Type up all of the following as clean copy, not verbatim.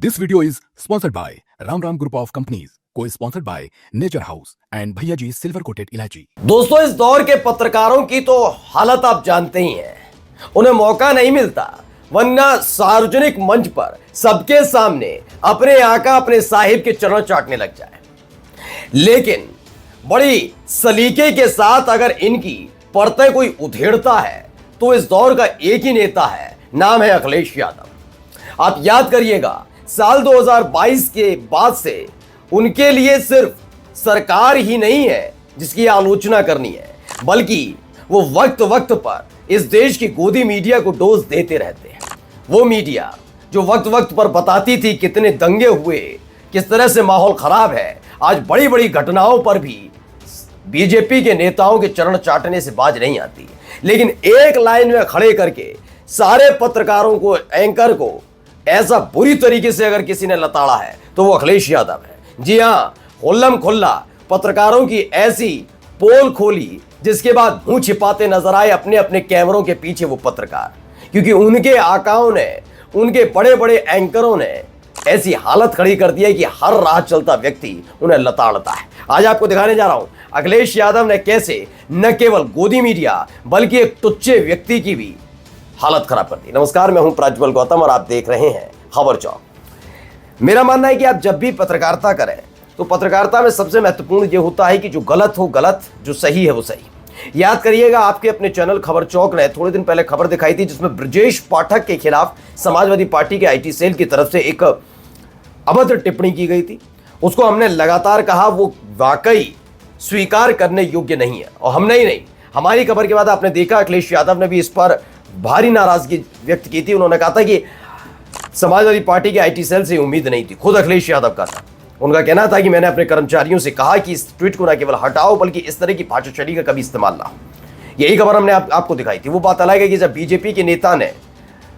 This video is sponsored by Ram Ram Group of Companies, co-sponsored by Nature House and Bhaiya Ji Silver Coated Ilaichi। दोस्तों, इस दौर के पत्रकारों की तो हालत आप जानते ही हैं। उन्हें मौका नहीं मिलता, वरना सार्वजनिक मंच पर सबके सामने अपने आका अपने साहिब के चरण चाटने लग जाए। लेकिन बड़ी सलीके के साथ अगर इनकी परतें कोई उधेड़ता है तो इस दौर का एक ही नेता है, नाम है अखिलेश यादव। आप याद करिएगा, साल 2022 के बाद से उनके लिए सिर्फ सरकार ही नहीं है जिसकी आलोचना करनी है, बल्कि वो वक्त वक्त पर इस देश की गोदी मीडिया को डोज देते रहते हैं। वो मीडिया जो वक्त वक्त पर बताती थी कितने दंगे हुए, किस तरह से माहौल खराब है, आज बड़ी बड़ी घटनाओं पर भी बीजेपी के नेताओं के चरण चाटने से बाज नहीं आती। लेकिन एक लाइन में खड़े करके सारे पत्रकारों को, एंकर को ऐसा बुरी तरीके से अगर किसी ने लताड़ा है तो वो अखिलेश यादव है। जी हाँ, खुल्लम खुल्ला पत्रकारों की ऐसी पोल खोली जिसके बाद मुंह छिपाते नजर आए अपने अपने कैमरों के पीछे वो पत्रकार, क्योंकि उनके आकाओं ने, उनके बड़े बड़े एंकरों ने ऐसी हालत खड़ी कर दी है कि हर राह चलता व्यक्ति उन्हें लताड़ता है। आज आपको दिखाने जा रहा हूं अखिलेश यादव ने कैसे न केवल गोदी मीडिया बल्कि एक टुच्चे व्यक्ति की भी हालत खराब कर दी। नमस्कार, मैं हूं प्रज्वल गौतम और आप देख रहे हैं खबर चौक। मेरा मानना है कि आप जब भी पत्रकारिता करें तो पत्रकारिता में सबसे महत्वपूर्ण यह होता है कि जो गलत हो गलत, जो सही है वो सही। याद करिएगा, आपके अपने चैनल खबर चौक ने थोड़े दिन पहले खबर दिखाई थी जिसमें ब्रजेश पाठक के खिलाफ समाजवादी पार्टी के आईटी सेल की तरफ से एक अभद्र टिप्पणी की गई थी। उसको हमने लगातार कहा वो वाकई स्वीकार करने योग्य नहीं है, और हमने ही नहीं, हमारी खबर के बाद आपने देखा अखिलेश यादव ने भी इस पर भारी नाराजगी व्यक्त की थी। उन्होंने कहा था कि समाजवादी पार्टी के आईटी सेल से उम्मीद नहीं थी। खुद अखिलेश यादव का था, उनका कहना था कि मैंने अपने कर्मचारियों से कहा कि इस ट्वीट को न केवल हटाओ बल्कि इस तरह की भाषा शैली का कभी इस्तेमाल ना हो। यही खबर हमने आपको दिखाई थी। वो बात अलग है कि जब बीजेपी के नेता ने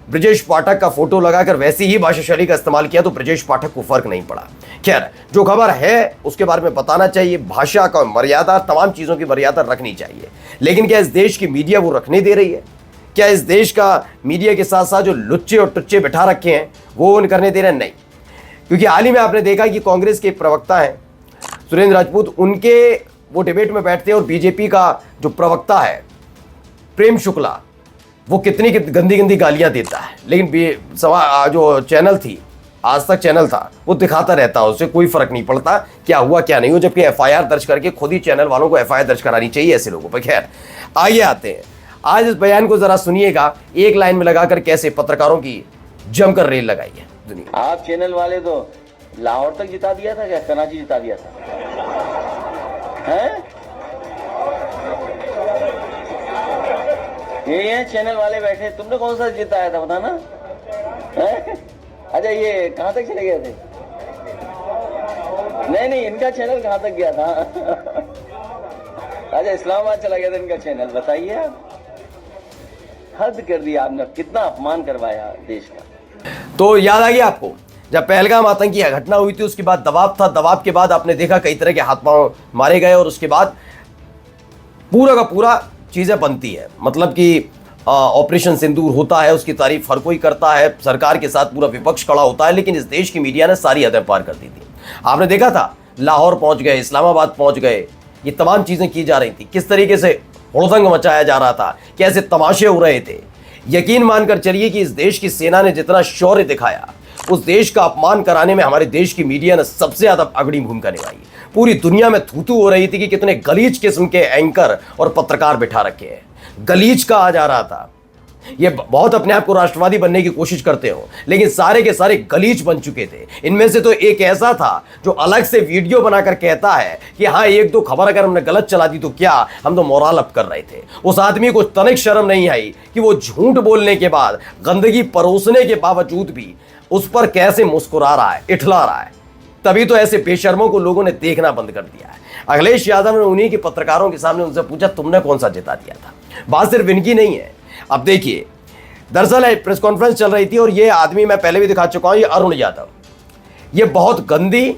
ब्रजेश पाठक का फोटो लगाकर वैसी ही भाषा शैली का इस्तेमाल किया तो ब्रजेश पाठक को फर्क नहीं पड़ा। खैर, जो खबर है उसके बारे में बताना चाहिए। भाषा का मर्यादा, तमाम चीजों की मर्यादा रखनी चाहिए। लेकिन क्या इस देश की मीडिया वो रखने दे रही है? क्या इस देश का मीडिया के साथ साथ जो लुच्चे और टुच्चे बिठा रखे हैं वो उन करने दे रहे हैं? नहीं, क्योंकि हाल ही में आपने देखा कि कांग्रेस के प्रवक्ता हैं सुरेंद्र राजपूत, उनके वो डिबेट में बैठते हैं और बीजेपी का जो प्रवक्ता है प्रेम शुक्ला, वो कितनी गंदी गंदी गालियां देता है। लेकिन जो चैनल थी, आज तक चैनल था, वो दिखाता रहता है, उससे कोई फर्क नहीं पड़ता क्या हुआ क्या नहीं हुआ, जबकि एफआईआर दर्ज करके खुद ही चैनल वालों को एफआईआर दर्ज करानी चाहिए ऐसे लोगों पर। खैर, आगे आते हैं। आज इस बयान को जरा सुनिएगा, एक लाइन में लगाकर कैसे पत्रकारों की जमकर रेल लगाई है दुनिया। आप चैनल वाले तो लाहौर तक जिता दिया था, क्या कराची जिता दिया था? हैं? ये हैं चैनल वाले बैठे, तुमने कौन सा जिताया था बताना? अच्छा, ये कहां तक चले गए थे? नहीं, इनका चैनल कहां तक गया था? अच्छा, इस्लामाबाद चला गया था इनका चैनल। बताइए आप, हद कर दिया आपने, कितना अपमान करवाया देश का। तो याद आ गया आपको, जब पहलगाम आतंकी घटना हुई थी उसके बाद दबाव था, दबाव के बाद आपने देखा कई तरह के हाथ पांव मारे गए और उसके बाद पूरा का पूरा चीजें बनती है। मतलब कि ऑपरेशन सिंदूर होता है, उसकी तारीफ हर कोई करता है, सरकार के साथ पूरा विपक्ष खड़ा होता है, लेकिन इस देश की मीडिया ने सारी हदें पार कर दी थी। आपने देखा था, लाहौर पहुंच गए, इस्लामाबाद पहुंच गए, ये तमाम चीजें की जा रही थी, किस तरीके से हुड़दंग मचाया जा रहा था, कैसे तमाशे हो रहे थे। यकीन मानकर चलिए कि इस देश की सेना ने जितना शौर्य दिखाया, उस देश का अपमान कराने में हमारे देश की मीडिया ने सबसे ज्यादा अग्रणी भूमिका निभाई। पूरी दुनिया में थू-थू हो रही थी कि कितने गलीज किस्म के एंकर और पत्रकार बिठा रखे हैं। गलीज का आ जा रहा था, ये बहुत अपने आप को राष्ट्रवादी बनने की कोशिश करते हो, लेकिन सारे के सारे गलीज बन चुके थे। इनमें से तो एक ऐसा था जो अलग से वीडियो बनाकर कहता है कि हाँ, एक दो खबर अगर हमने गलत चला दी तो क्या, हम तो मोरल अप कर रहे थे। उस आदमी को तनिक शर्म नहीं आई कि वो झूठ बोलने के बाद, गंदगी परोसने के बावजूद भी उस पर कैसे मुस्कुरा रहा है, इठला रहा है। तभी तो ऐसे बेशर्मों को लोगों ने देखना बंद कर दिया है। अखिलेश यादव ने उन्हीं के पत्रकारों के सामने उनसे पूछा, तुमने कौन सा जिता दिया था? बात सिर्फ इनकी नहीं है। अब देखिए, दरअसल प्रेस कॉन्फ्रेंस चल रही थी और ये आदमी मैं पहले भी दिखा चुका हूं, ये अरुण यादव, ये बहुत गंदी,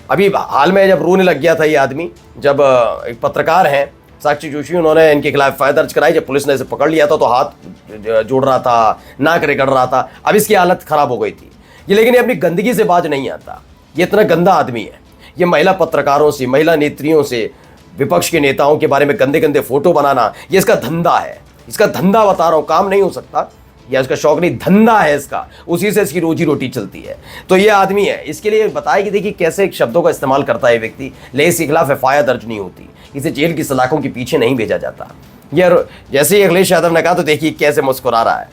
अभी हाल में जब रोने लग गया था ये आदमी, जब एक पत्रकार हैं साक्षी जोशी, उन्होंने इनके खिलाफ एफआईआर दर्ज कराई। जब पुलिस ने इसे पकड़ लिया था तो हाथ जोड़ रहा था, नाक रगड़ रहा था। अब इसकी हालत खराब हो गई थी। ये लेकिन ये अपनी गंदगी से बाज नहीं आता। ये इतना गंदा आदमी है। ये महिला पत्रकारों से, महिला नेत्रियों से, विपक्ष के नेताओं के बारे में गंदे गंदे फोटो बनाना, ये इसका धंधा है। इसका धंधा बता रहा हूं, काम नहीं हो सकता, या इसका शौक नहीं, धंधा है इसका, उसी से इसकी रोजी रोटी चलती है। तो ये आदमी है, इसके लिए बताया कि देखिए कैसे शब्दों का इस्तेमाल करता है व्यक्ति। लेकिन इसके खिलाफ एफआईआर दर्ज नहीं होती, इसे जेल की सलाखों के पीछे नहीं भेजा जाता। यार जैसे ही अखिलेश यादव ने कहा तो देखिए कैसे मुस्कुरा रहा है।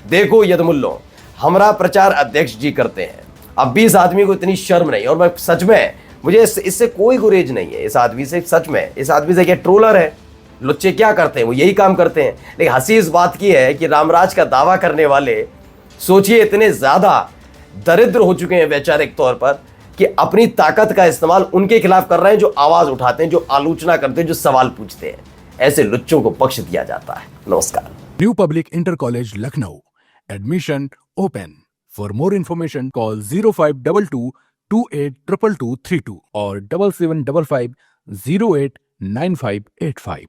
देखो यदमुल्लो, हमारा प्रचार अध्यक्ष जी करते हैं, अब भी इस आदमी को इतनी शर्म नहीं। और मैं सच में, मुझे इससे कोई गुरेज नहीं है, इस आदमी से सच में। इस आदमी से क्या ट्रोलर है, लुच्चे क्या करते हैं, वो यही काम करते हैं। लेकिन हंसी इस बात की है कि रामराज का दावा करने वाले, सोचिए इतने ज्यादा दरिद्र हो चुके हैं वैचारिक तौर पर कि अपनी ताकत का इस्तेमाल उनके खिलाफ कर रहे हैं जो आवाज उठाते हैं, जो आलोचना करते हैं, जो सवाल पूछते हैं। ऐसे लुच्चों को बख्श दिया जाता है। नमस्कार। New public inter college Lucknow, admission open. For more information call 0522 282232 और 7755 089585।